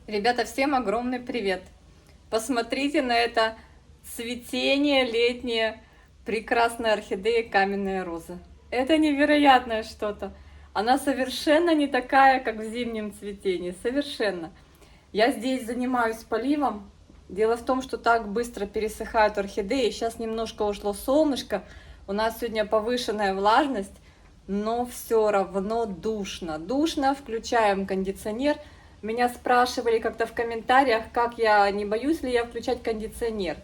Ребята, всем огромный привет! Посмотрите на это цветение летнее прекрасной орхидеи каменная роза. Это невероятное что-то. Она совершенно не такая, как в зимнем цветении. Совершенно. Я здесь занимаюсь поливом. Дело в том, что так быстро пересыхают орхидеи. Сейчас немножко ушло солнышко. У нас сегодня повышенная влажность, но все равно душно. Душно, включаем кондиционер. Меня спрашивали как-то в комментариях, как я, не боюсь ли я включать кондиционер.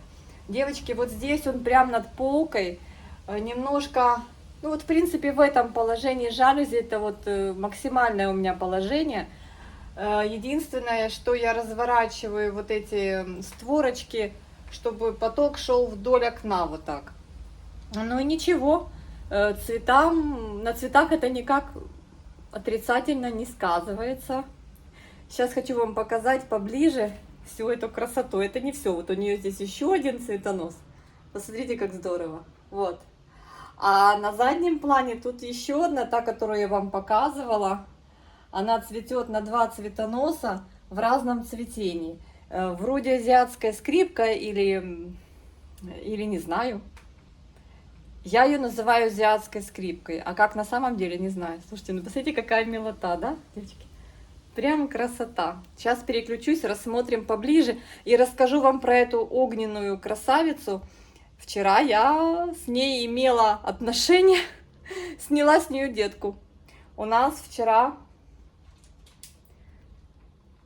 Девочки, вот здесь он прям над полкой, немножко, ну вот в принципе в этом положении жалюзи, это вот максимальное у меня положение. Единственное, что я разворачиваю вот эти створочки, чтобы поток шел вдоль окна вот так. Ну и ничего, на цветах это никак отрицательно не сказывается. Сейчас хочу вам показать поближе всю эту красоту. Это не все. Вот у нее здесь еще один цветонос. Посмотрите, как здорово. Вот. А на заднем плане тут еще одна, та, которую я вам показывала. Она цветет на 2 цветоноса в разном цветении. Вроде азиатская скрипка или не знаю. Я ее называю азиатской скрипкой. А как на самом деле, не знаю. Слушайте, ну посмотрите, какая милота, да, девочки? Прям красота. Сейчас переключусь, рассмотрим поближе и расскажу вам про эту огненную красавицу. Вчера я с ней имела отношение, сняла с нее детку. У нас вчера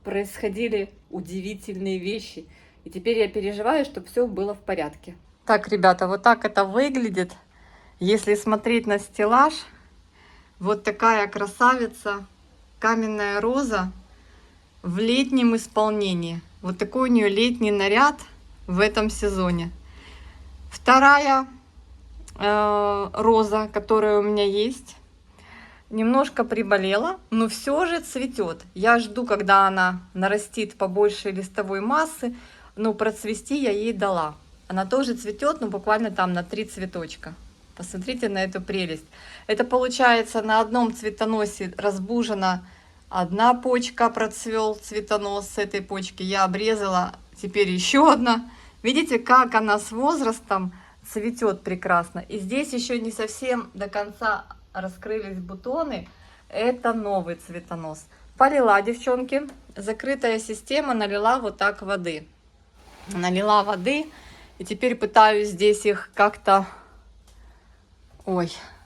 происходили удивительные вещи. И теперь я переживаю, чтобы все было в порядке. Так, ребята, вот так это выглядит. Если смотреть на стеллаж, вот такая красавица. Каменная роза в летнем исполнении. Вот такой у нее летний наряд в этом сезоне. Вторая роза, которая у меня есть, немножко приболела, но все же цветет. Я жду, когда она нарастит побольше листовой массы. Но процвести я ей дала. Она тоже цветет, но буквально там на 3 цветочка. Посмотрите на эту прелесть. Это получается на одном цветоносе разбужена одна почка, процвел цветонос с этой почки. Я обрезала, теперь еще одна. Видите, как она с возрастом цветет прекрасно. И здесь еще не совсем до конца раскрылись бутоны. Это новый цветонос. Полила, девчонки. Закрытая система, налила вот так воды. Налила воды. И теперь пытаюсь здесь их как-то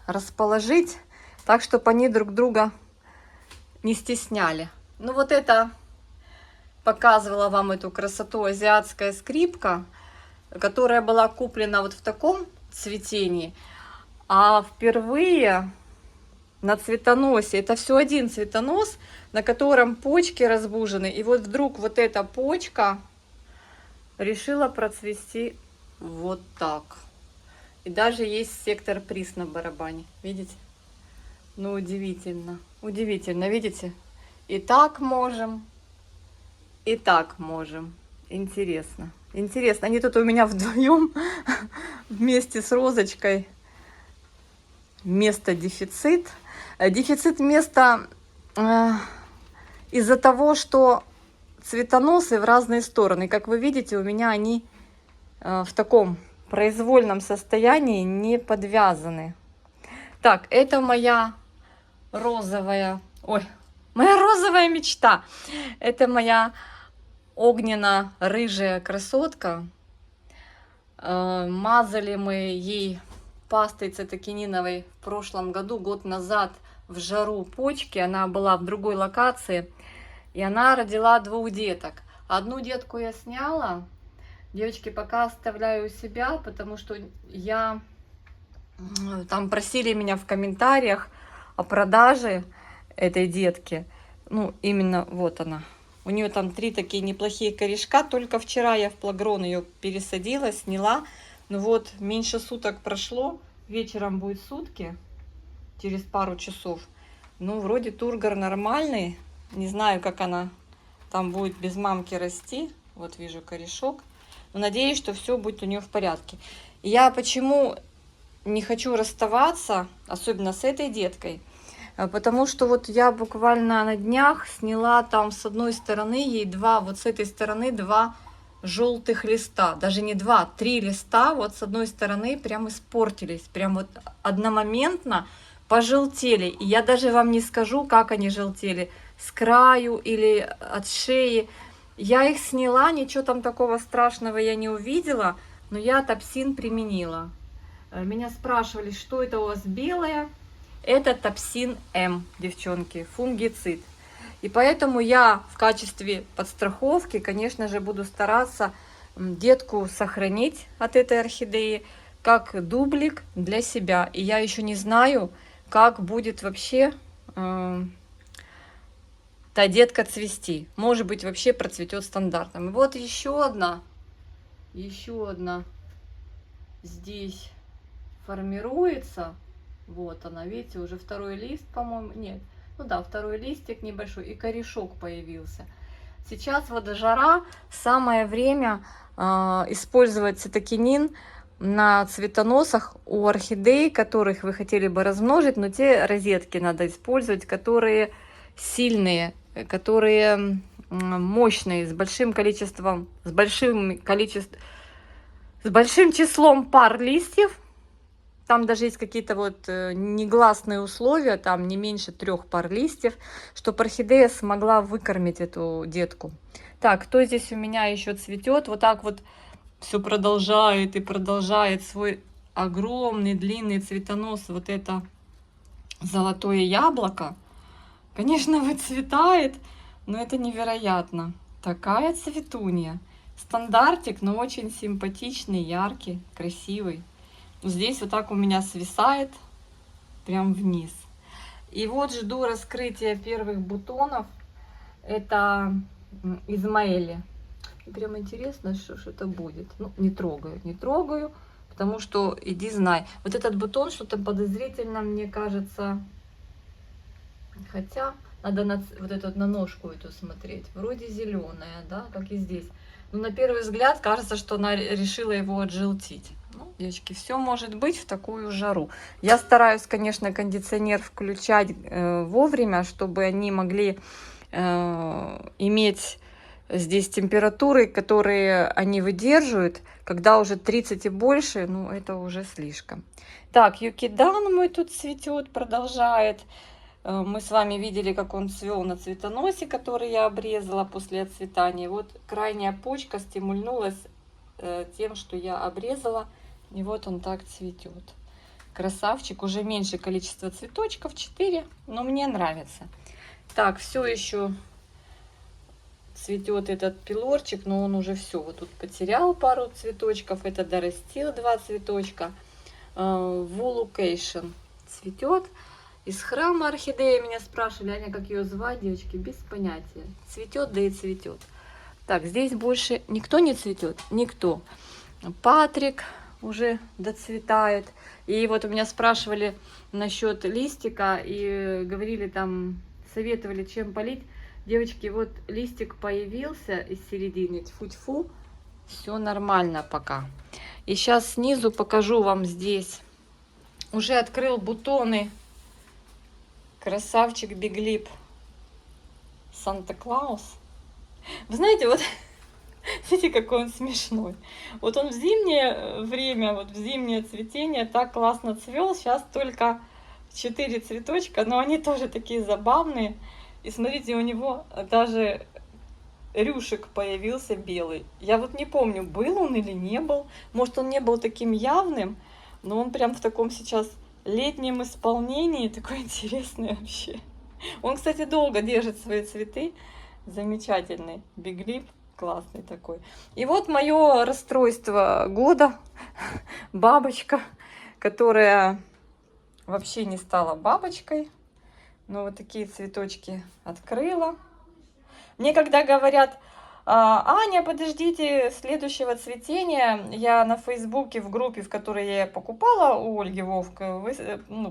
расположить, так, чтобы они друг друга не стесняли. Ну вот это показывала вам эту красоту азиатская скрипка, которая была куплена вот в таком цветении. А впервые на цветоносе, это все один цветонос, на котором почки разбужены. И вот вдруг вот эта почка решила процвести вот так. И даже есть сектор приз на барабане. Видите? Ну, удивительно. Удивительно, видите? И так можем, и так можем. Интересно. Интересно. Они тут у меня вдвоем вместе с розочкой. Место дефицит. Дефицит места из-за того, что цветоносы в разные стороны. Как вы видите, у меня они в таком произвольном состоянии, не подвязаны. Так, это моя розовая, моя розовая мечта. Это моя огненно-рыжая красотка. Мазали мы ей пастой цитокининовой в прошлом году, год назад, в жару почки. Она была в другой локации, и она родила 2 деток. Одну детку я сняла. Девочки, пока оставляю у себя, потому что там просили меня в комментариях о продаже этой детки. Ну, именно вот она. У нее там 3 такие неплохие корешка. Только вчера я в плагрон ее пересадила, сняла. Ну вот, меньше суток прошло. Вечером будет сутки, через пару часов. Ну, вроде тургор нормальный. Не знаю, как она там будет без мамки расти. Вот вижу корешок. Но надеюсь, что все будет у нее в порядке. И я почему не хочу расставаться, особенно с этой деткой, Потому что вот я буквально на днях сняла там с одной стороны ей два, вот с этой стороны два желтых листа, даже не два, 3 листа вот с одной стороны прям испортились, прям вот одномоментно пожелтели. И я даже вам не скажу, как они желтели, с краю или от шеи. Я их сняла, ничего там такого страшного я не увидела, но я топсин применила. Меня спрашивали, что это у вас белое. Это топсин М, девчонки, фунгицид. И поэтому я в качестве подстраховки, конечно же, буду стараться детку сохранить от этой орхидеи как дублик для себя. И я еще не знаю, как будет вообще та детка цвести. Может быть, вообще процветет стандартом. И вот еще одна здесь формируется. Вот она, видите, уже второй лист, по-моему, нет. Ну да, второй листик небольшой, и корешок появился. Сейчас вот жара, самое время использовать цитокинин на цветоносах у орхидей, которых вы хотели бы размножить, но те розетки надо использовать, которые сильные, которые мощные, с большим числом пар листьев. Там даже есть какие-то вот негласные условия, там не меньше 3 пар листьев, чтобы орхидея смогла выкормить эту детку. Так, кто здесь у меня еще цветет? Вот так вот все продолжает и продолжает свой огромный длинный цветонос. Вот это золотое яблоко, конечно, выцветает, но это невероятно. Такая цветунья. Стандартик, но очень симпатичный, яркий, красивый. Здесь вот так у меня свисает прям вниз. И вот жду раскрытия первых бутонов. Это Измаэли. Прям интересно, что это будет. Ну, не трогаю, потому что иди знай. Вот этот бутон что-то подозрительно, мне кажется. Хотя надо вот эту на ножку эту смотреть. Вроде зеленая, да, как и здесь. Но на первый взгляд кажется, что она решила его отжелтить. Ну, девочки, все может быть в такую жару. Я стараюсь, конечно, кондиционер включать вовремя, чтобы они могли иметь здесь температуры, которые они выдерживают. Когда уже 30 и больше, ну, это уже слишком. Так, юкидан мой тут цветет, продолжает. Мы с вами видели, как он цвел на цветоносе, который я обрезала после отцветания. Вот крайняя почка стимульнулась тем, что я обрезала. И вот он так цветет. Красавчик. Уже меньше количество цветочков, 4, но мне нравится. Так, все еще цветет этот пилорчик, но он уже все. Вот тут потерял пару цветочков. Это дорастил 2 цветочка. Вулукейшн цветет. Из храма орхидея меня спрашивали, Аня, как ее звать, девочки, без понятия. Цветет, да и цветет. Так, здесь больше никто не цветет? Никто. Патрик уже доцветает. И вот у меня спрашивали насчет листика и говорили там, советовали, чем полить. Девочки, вот листик появился из середины, тьфу-тьфу, все нормально пока. И сейчас снизу покажу вам здесь. Уже открыл бутоны. Красавчик Биглип Санта-Клаус. Вы знаете, вот смотрите, какой он смешной. Вот он в зимнее время, вот в зимнее цветение так классно цвел. Сейчас только 4 цветочка, но они тоже такие забавные. И смотрите, у него даже рюшек появился белый. Я вот не помню, был он или не был. Может, он не был таким явным, но он прям в таком сейчас летнем исполнении, такой интересный вообще. Он, кстати, долго держит свои цветы. Замечательный биглип, классный такой. И вот мое расстройство года. Бабочка, которая вообще не стала бабочкой. Но вот такие цветочки открыла. Мне когда говорят: Аня, подождите следующего цветения, я на Фейсбуке в группе, в которой я покупала у Ольги Вовка,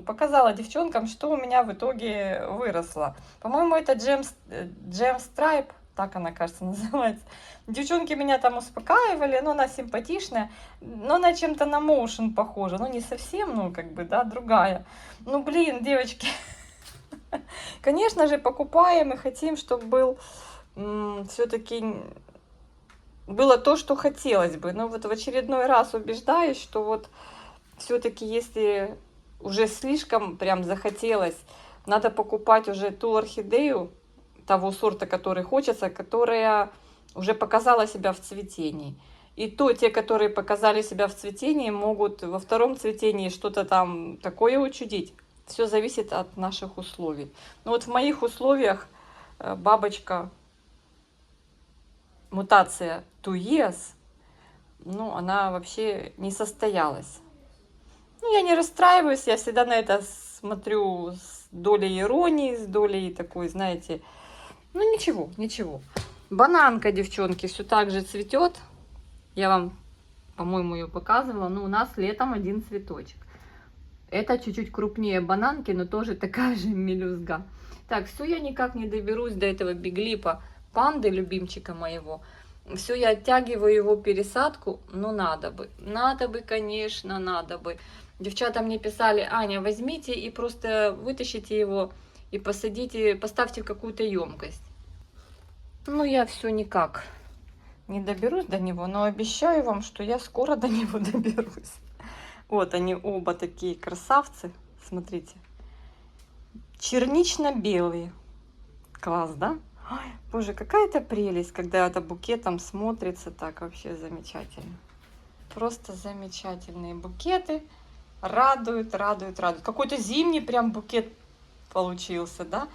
показала девчонкам, что у меня в итоге выросло. По-моему, это Gem Stripe, так она, кажется, называется. Девчонки меня там успокаивали, но она симпатичная, но она чем-то на Motion похожа, ну не совсем, ну как бы, да, другая. Ну блин, девочки, Конечно же, покупаем и хотим, чтобы был все-таки было то, что хотелось бы. Но вот в очередной раз убеждаюсь, что вот все-таки если уже слишком прям захотелось, надо покупать уже ту орхидею того сорта, который хочется, которая уже показала себя в цветении. И то те, которые показали себя в цветении, могут во втором цветении что-то там такое учудить. Все зависит от наших условий. Но вот в моих условиях бабочка, мутация Туес, ну, она вообще не состоялась. Ну, я не расстраиваюсь, я всегда на это смотрю с долей иронии, с долей такой, знаете, ну, ничего, ничего. Бананка, девчонки, все так же цветет. Я вам, по-моему, ее показывала. Ну, у нас летом один цветочек. Это чуть-чуть крупнее бананки, но тоже такая же мелюзга. Так, все, я никак не доберусь до этого биглипа панды, любимчика моего. Все, я оттягиваю его пересадку, но надо бы. Надо бы, конечно, надо бы. Девчата мне писали: Аня, возьмите и просто вытащите его и посадите, поставьте в какую-то емкость. Ну, я все никак не доберусь до него, но обещаю вам, что я скоро до него доберусь. Вот они оба такие красавцы. Смотрите. Чернично-белые. Класс, да? Ой, боже, какая-то прелесть, когда это букетом смотрится так вообще замечательно. Просто замечательные букеты. Радуют, радуют, радуют. Какой-то зимний прям букет получился, да?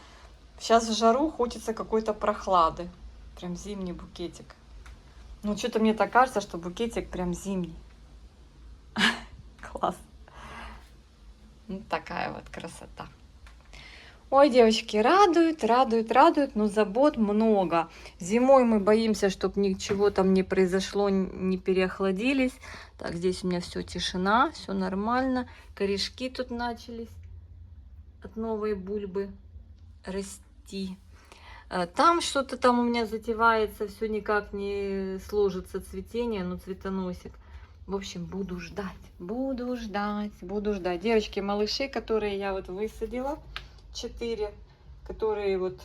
Сейчас в жару хочется какой-то прохлады. Прям зимний букетик. Ну, что-то мне так кажется, что букетик прям зимний. Класс. Ну, такая вот красота. Ой, девочки, радует, радует, радует, но забот много. Зимой мы боимся, чтобы ничего там не произошло, не переохладились. Так, здесь у меня все тишина, все нормально. Корешки тут начались от новой бульбы расти. Там что-то там у меня затевается, все никак не сложится цветение, но цветоносик. В общем, буду ждать, буду ждать, буду ждать. Девочки, малыши, которые я вот высадила, 4, которые вот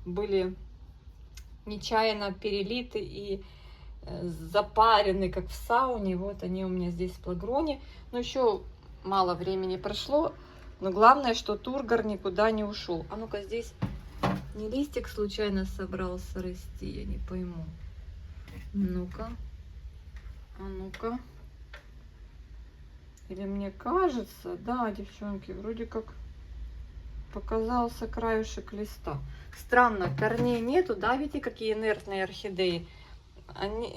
были нечаянно перелиты и запарены, как в сауне. Вот они у меня здесь в плагроне. Но еще мало времени прошло. Но главное, что тургор никуда не ушел. А ну-ка, здесь не листик случайно собрался расти, я не пойму. Ну-ка, а ну-ка. Или мне кажется, да, девчонки, вроде как показался краюшек листа. Странно, корней нету, да, видите, какие инертные орхидеи.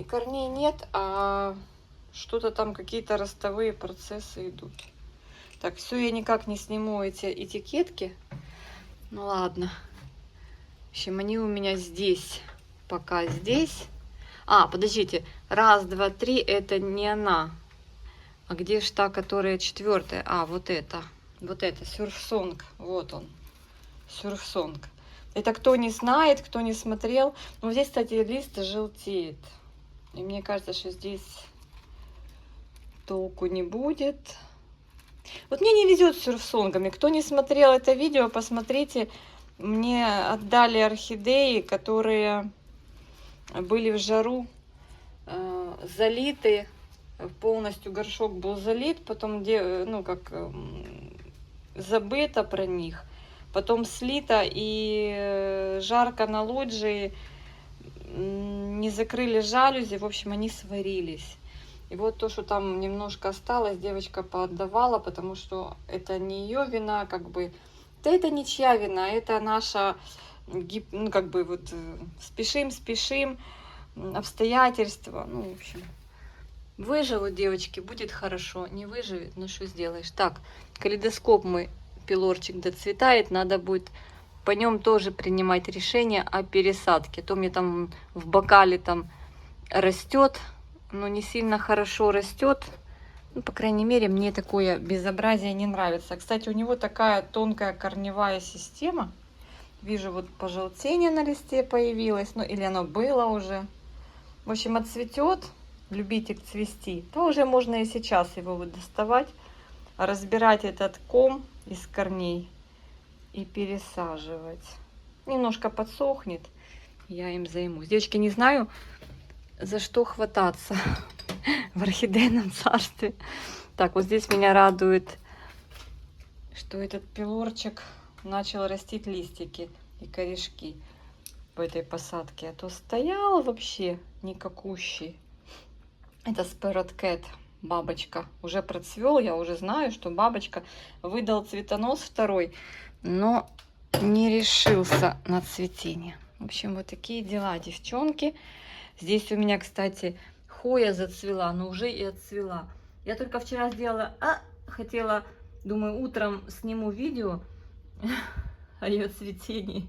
Корней нет, а что-то там, какие-то ростовые процессы идут. Так, все, я никак не сниму эти этикетки. Ну ладно. В общем, они у меня здесь, пока здесь. А, подождите, 1, 2, 3, это не она. А где ж та, которая 4? А, вот это, сюрфсонг, вот он, сюрфсонг. Это кто не знает, кто не смотрел. Ну, здесь, кстати, лист желтеет. И мне кажется, что здесь толку не будет. Вот мне не везет с сюрфсонгами. Кто не смотрел это видео, посмотрите. Мне отдали орхидеи, которые были в жару залиты. Полностью горшок был залит, потом ну как забыто про них, потом слито, и жарко на лоджии, не закрыли жалюзи, в общем, они сварились. И вот то, что там немножко осталось, девочка поотдавала, потому что это не ее вина, как бы, да это ничья вина, это наша, ну как бы вот спешим, обстоятельства, ну в общем. Выживут, девочки, будет хорошо. Не выживет, ну что сделаешь. Так, калейдоскоп мой, пилорчик доцветает. Надо будет по нем тоже принимать решение о пересадке. А то мне там в бокале там растет, но не сильно хорошо растет. Ну, по крайней мере, мне такое безобразие не нравится. Кстати, у него такая тонкая корневая система. Вижу, вот пожелтение на листе появилось. Ну, или оно было уже. В общем, отцветет. Любитель цвести, то уже можно и сейчас его вот доставать, разбирать этот ком из корней и пересаживать. Немножко подсохнет, я им займусь. Девочки, не знаю, за что хвататься в орхидейном царстве. Так, вот здесь меня радует, что этот пилорчик начал растить листики и корешки в этой посадке. А то стоял вообще никакущий. Это Sparrowcat Cat, бабочка. Уже процвел, я уже знаю, что бабочка выдал цветонос второй, но не решился на цветение. В общем, вот такие дела, девчонки. Здесь у меня, кстати, хоя зацвела, но уже и отцвела. Я только вчера сделала, хотела, думаю, утром сниму видео о ее цветении.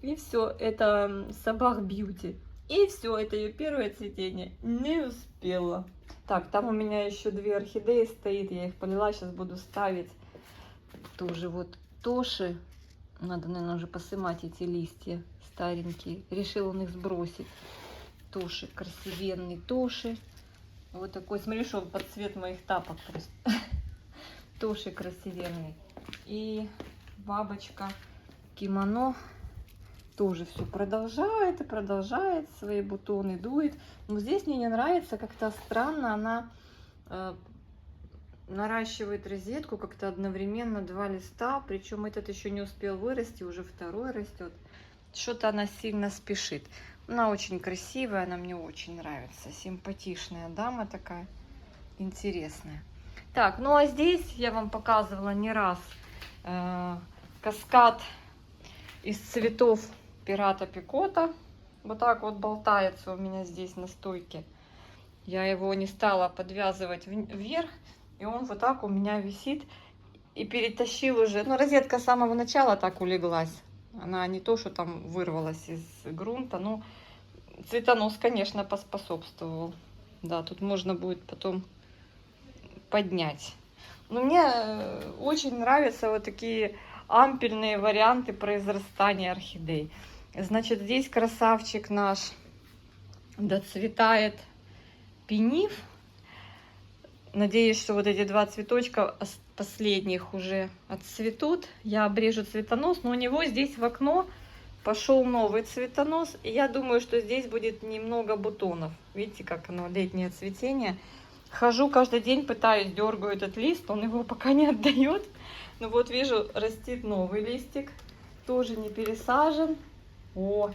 И все, это Собак Бьюти. И все, это ее первое цветение. Не успела. Так, там у меня еще 2 орхидеи стоит. Я их полила, сейчас буду ставить. Тоже вот Тоши. Надо, наверное, уже посымать эти листья старенькие. Решил он их сбросить. Тоши, красивенный Тоши. Вот такой, смотри, что под цвет моих тапок просто. Тоши красивенный. И бабочка кимоно тоже все продолжает и продолжает, свои бутоны дует. Но здесь мне не нравится, как-то странно она наращивает розетку, как-то одновременно 2 листа, причем этот еще не успел вырасти, уже второй растет. Что-то она сильно спешит. Она очень красивая, она мне очень нравится, симпатичная дама такая, интересная. Так, ну а здесь я вам показывала не раз каскад из цветов пирата Пикота. Вот так вот болтается у меня здесь на стойке. Я его не стала подвязывать вверх, и он вот так у меня висит. И перетащил уже, ну, розетка с самого начала так улеглась. Она не то, что там вырвалась из грунта, но цветонос, конечно, поспособствовал. Да, тут можно будет потом поднять. Но мне очень нравятся вот такие ампельные варианты произрастания орхидей. Значит, здесь красавчик наш доцветает пениф. Надеюсь, что вот эти 2 цветочка последних уже отцветут. Я обрежу цветонос, но у него здесь в окно пошел новый цветонос. И я думаю, что здесь будет немного бутонов. Видите, как оно, летнее цветение. Хожу каждый день, пытаюсь, дергаю этот лист, он его пока не отдает. Ну вот вижу, растит новый листик, тоже не пересажен. О,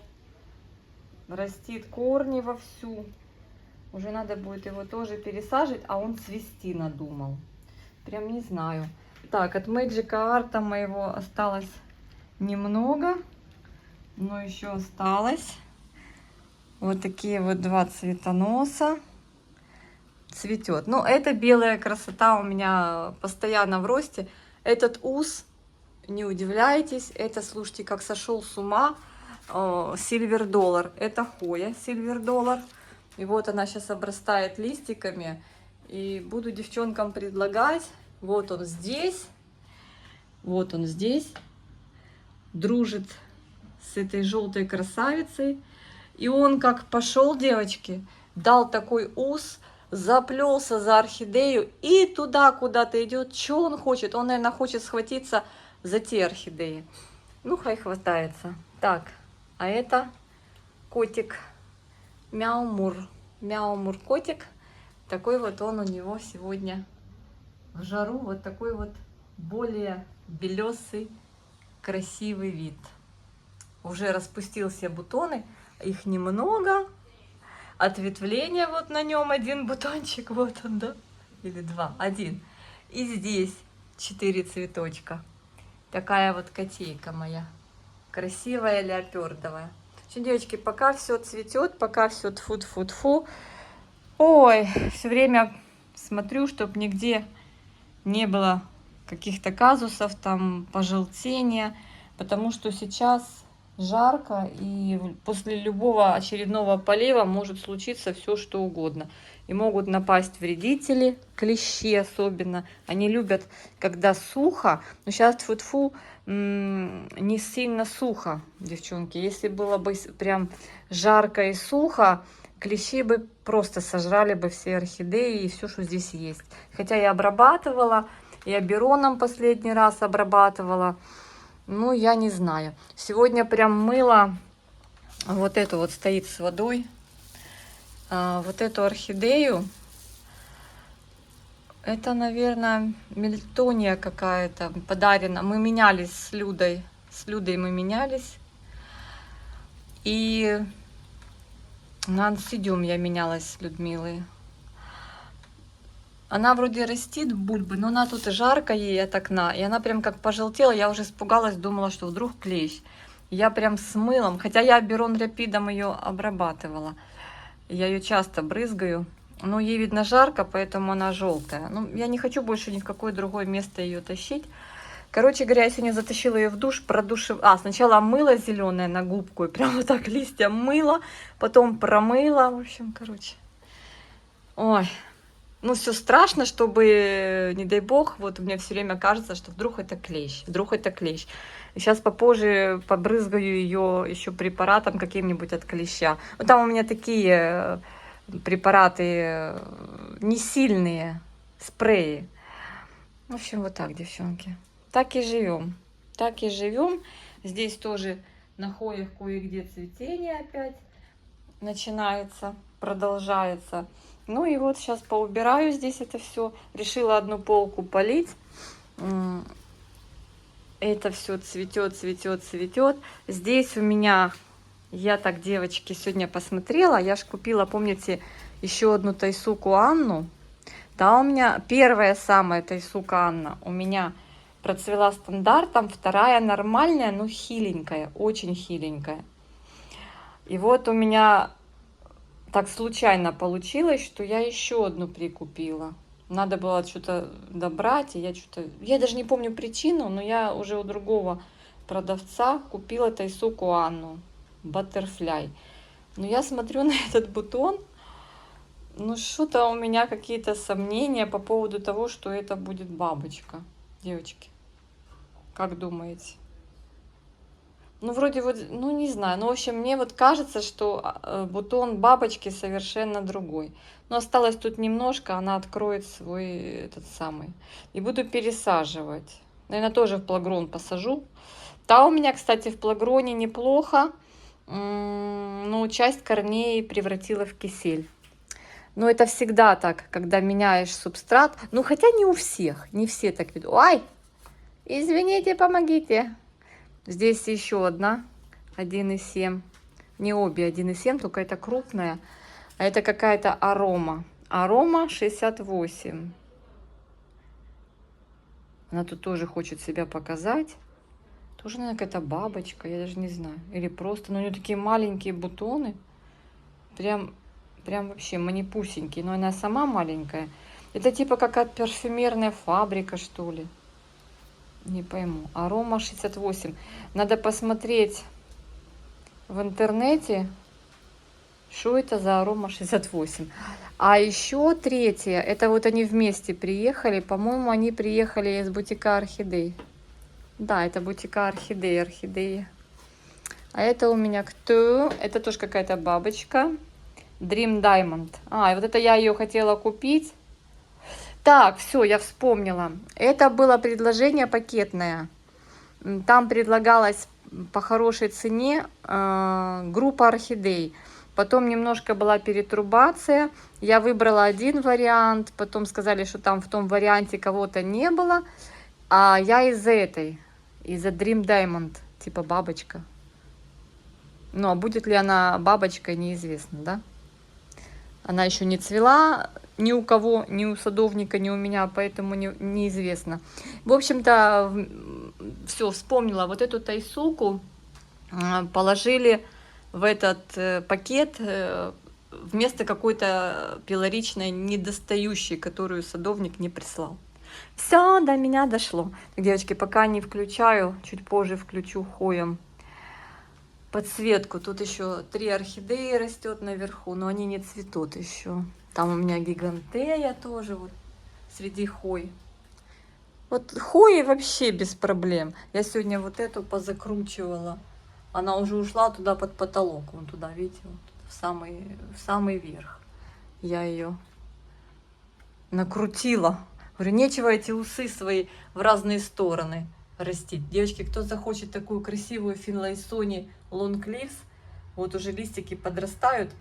растит корни вовсю. Уже надо будет его тоже пересаживать, а он цвести надумал. Прям не знаю. Так, от Magic Art моего осталось немного, но еще осталось. Вот такие вот 2 цветоноса. Цветет. Но это белая красота у меня постоянно в росте. Этот ус, не удивляйтесь, это, слушайте, как сошел с ума Silver Dollar. Это хоя Silver Dollar. И вот она сейчас обрастает листиками. И буду девчонкам предлагать. Вот он здесь. Вот он здесь. Дружит с этой желтой красавицей. И он как пошел, девочки, дал такой ус, заплелся за орхидею и туда куда-то идет. Что он хочет? Он, наверное, хочет схватиться за те орхидеи. Ну, хай хватается. Так, а это котик Мяумур. Мяумур котик. Такой вот он у него сегодня в жару. Вот такой вот более белесый, красивый вид. Уже распустил все бутоны. Их немного. Ответвление вот на нем 1 бутончик. Вот он, да? Или 2? 1. И здесь 4 цветочка. Такая вот котейка моя. Красивая, леопардовая. Девочки, пока все цветет, пока все тфу-тфу-тфу. Ой, все время смотрю, чтобы нигде не было каких-то казусов, там, пожелтения. Потому что сейчас жарко, и после любого очередного полива может случиться все, что угодно. И могут напасть вредители, клещи особенно. Они любят, когда сухо. Но сейчас тьфу-тьфу, не сильно сухо, девчонки. Если было бы прям жарко и сухо, клещи бы просто сожрали бы все орхидеи и все, что здесь есть. Хотя я обрабатывала, и абероном последний раз обрабатывала. Ну, я не знаю. Сегодня прям мыла вот эту вот, стоит с водой. Вот эту орхидею. Это, наверное, мельтония какая-то подарена. Мы менялись с Людой. С Людой мы менялись. И на ансидиум я менялась с Людмилой. Она вроде растит бульбы, но она тут и жарко ей от окна. И она прям как пожелтела. Я уже испугалась, думала, что вдруг клещ. Я прям с мылом. Хотя я Берон Рапидом ее обрабатывала. Я ее часто брызгаю. Но ей, видно, жарко, поэтому она желтая. Ну, я не хочу больше ни в какое другое место ее тащить. Короче говоря, я сегодня затащила ее в душ, продушила. Сначала мыла зеленое на губку, и прям вот так листья мыла, потом промыла. В общем, короче. Ой. Ну, все страшно, чтобы, не дай бог, вот мне все время кажется, что вдруг это клещ, вдруг это клещ. Сейчас попозже побрызгаю ее еще препаратом каким-нибудь от клеща. Ну, там у меня такие препараты не сильные, спреи. В общем, вот так, девчонки. Так и живем. Так и живем. Здесь тоже на хоях кое-где цветение опять начинается, продолжается. Ну и вот сейчас поубираю здесь это все. Решила одну полку полить. Это все цветет, цветет, цветет. Здесь у меня, я так, девочки, сегодня посмотрела. Я же купила, помните, еще одну Тайсуку Анну. Да, у меня первая самая Тайсука Анна у меня процвела стандартом, вторая нормальная, но хиленькая, очень хиленькая. И вот у меня так случайно получилось, что я еще одну прикупила. Надо было что-то добрать, и я даже не помню причину, но я уже у другого продавца купила Тайсуку Анну, Butterfly. Но я смотрю на этот бутон, ну что-то у меня какие-то сомнения по поводу того, что это будет бабочка. Девочки, как думаете? Ну, вроде вот, ну, не знаю. Ну, в общем, мне вот кажется, что бутон бабочки совершенно другой. Но осталось тут немножко, она откроет свой этот самый. И буду пересаживать. Наверное, тоже в плагрон посажу. Та у меня, кстати, в плагроне неплохо. Но часть корней превратила в кисель. Но это всегда так, когда меняешь субстрат. Ну, хотя не у всех. Не все так ведут. Ой, извините, помогите. Здесь еще одна 1,7. Не обе 1,7, только это крупная. А это какая-то арома. Арома 68. Она тут тоже хочет себя показать. Тоже, наверное, какая-то бабочка, я даже не знаю. Или просто, но у нее такие маленькие бутоны. Прям вообще манипусенькие. Но она сама маленькая. Это типа какая-то парфюмерная фабрика, что ли. Не пойму. Арома 68. Надо посмотреть в интернете, что это за арома 68. А еще третья, это вот они вместе приехали. По-моему, они приехали из бутика орхидей. Да, это бутика орхидеи. А это у меня кто? Это тоже какая-то бабочка. Dream Diamond. И вот это я ее хотела купить. Так, все, я вспомнила. Это было предложение пакетное. Там предлагалось по хорошей цене группа орхидей. Потом немножко была перетрубация. Я выбрала один вариант. Потом сказали, что там в том варианте кого-то не было. А я из-за Dream Diamond, типа бабочка. Ну, а будет ли она бабочкой, неизвестно, да? Она еще не цвела ни у кого, ни у садовника, ни у меня, поэтому неизвестно. В общем-то, все, вспомнила. Вот эту Тайсуку положили в этот пакет вместо какой-то пилоричной недостающей, которую садовник не прислал. Все, до меня дошло. Так, девочки, пока не включаю, чуть позже включу хоем подсветку. Тут еще 3 орхидеи растет наверху, но они не цветут еще. Там у меня гигантея тоже вот среди хой. Вот хои вообще без проблем. Я сегодня вот эту позакручивала. Она уже ушла туда под потолок. Вон туда, видите, вот, в самый верх. Я ее накрутила. Говорю, нечего эти усы свои в разные стороны растить. Девочки, кто захочет такую красивую Finlayson Long Leaves, вот уже листики подрастают,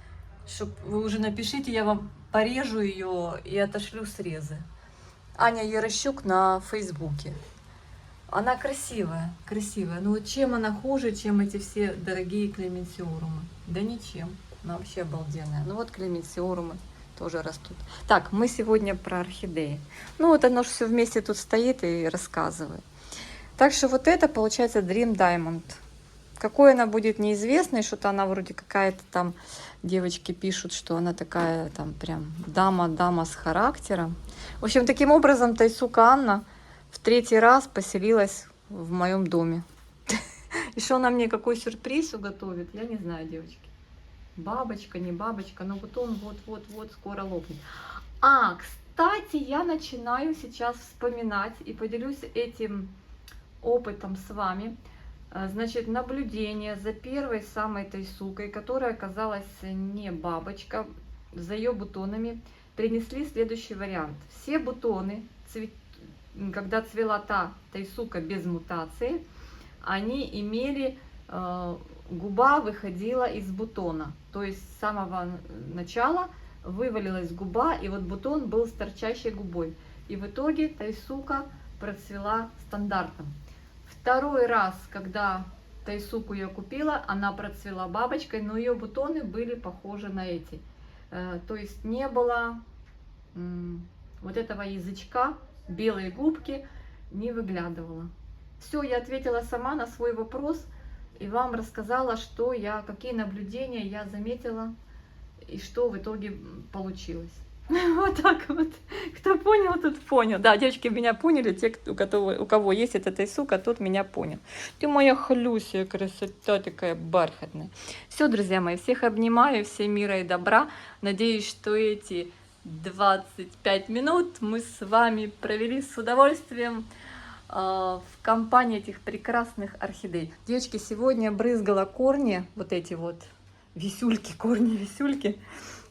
чтобы вы уже напишите, я вам порежу ее и отошлю срезы. Аня Ярощук на Фейсбуке. Она красивая, красивая. Но вот чем она хуже, чем эти все дорогие клеменсиорумы? Да ничем. Она вообще обалденная. Ну вот клеменсиорумы тоже растут. Так, мы сегодня про орхидеи. Ну вот оно же все вместе тут стоит и рассказывает. Так что вот это получается Dream Diamond. Какой она будет, неизвестно. И что-то она вроде какая-то там, девочки пишут, что она такая там прям дама с характером. В общем, таким образом Тайсука Анна в 3-й раз поселилась в моем доме. И что она мне, какой сюрприз уготовит, я не знаю, девочки. Бабочка, не бабочка, но вот он вот-вот-вот скоро лопнет. А, кстати, я начинаю сейчас вспоминать и поделюсь этим опытом с вами. Значит, наблюдение за первой самой Тайсукой, которая оказалась не бабочка, за ее бутонами принесли следующий вариант. Все бутоны, когда цвела та Тайсука без мутации, они имели, губа выходила из бутона. То есть с самого начала вывалилась губа, и вот бутон был с торчащей губой. И в итоге Тайсука процвела стандартом. Второй раз, когда Тайсуку я купила, она процвела бабочкой, но ее бутоны были похожи на эти. То есть не было вот этого язычка, белые губки не выглядывала. Все, я ответила сама на свой вопрос и вам рассказала, что я, какие наблюдения я заметила и что в итоге получилось. Вот так вот. Кто понял, тот понял. Да, девочки меня поняли, те, у кого есть эта Тайсука, тот меня понял. Ты моя Хлюся, красота такая бархатная. Все, друзья мои, всех обнимаю, всем мира и добра. Надеюсь, что эти 25 минут мы с вами провели с удовольствием в компании этих прекрасных орхидей. Девочки, сегодня брызгала корни, вот эти вот висюльки, корни висюльки,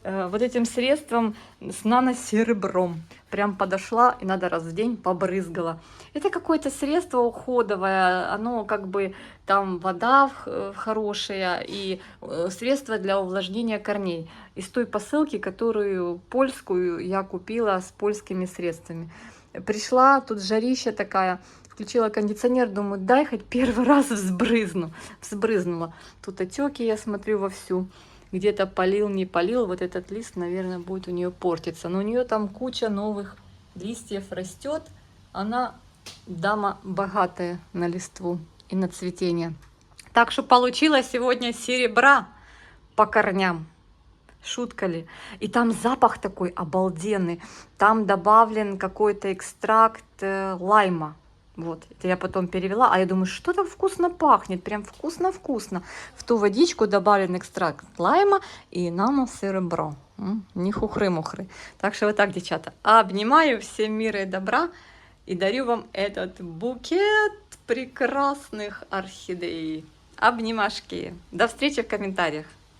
вот этим средством с наносеребром. Прям подошла и надо раз в день побрызгала. Это какое-то средство уходовое, оно как бы там вода хорошая и средство для увлажнения корней. Из той посылки, которую польскую я купила с польскими средствами. Пришла, тут жарища такая, включила кондиционер, думаю, дай хоть первый раз взбрызнула. Тут отеки, я смотрю, вовсю. Где-то полил, не полил, вот этот лист, наверное, будет у нее портиться. Но у нее там куча новых листьев растет. Она дама богатая на листву и на цветение. Так что получила сегодня серебра по корням. Шутка ли? И там запах такой обалденный. Там добавлен какой-то экстракт лайма. Вот, это я потом перевела, а я думаю, что там вкусно пахнет, прям вкусно-вкусно. В ту водичку добавлен экстракт лайма и наносеребро. Не хухры-мухры. Так что вот так, девчата, обнимаю, всем мира и добра и дарю вам этот букет прекрасных орхидей. Обнимашки. До встречи в комментариях.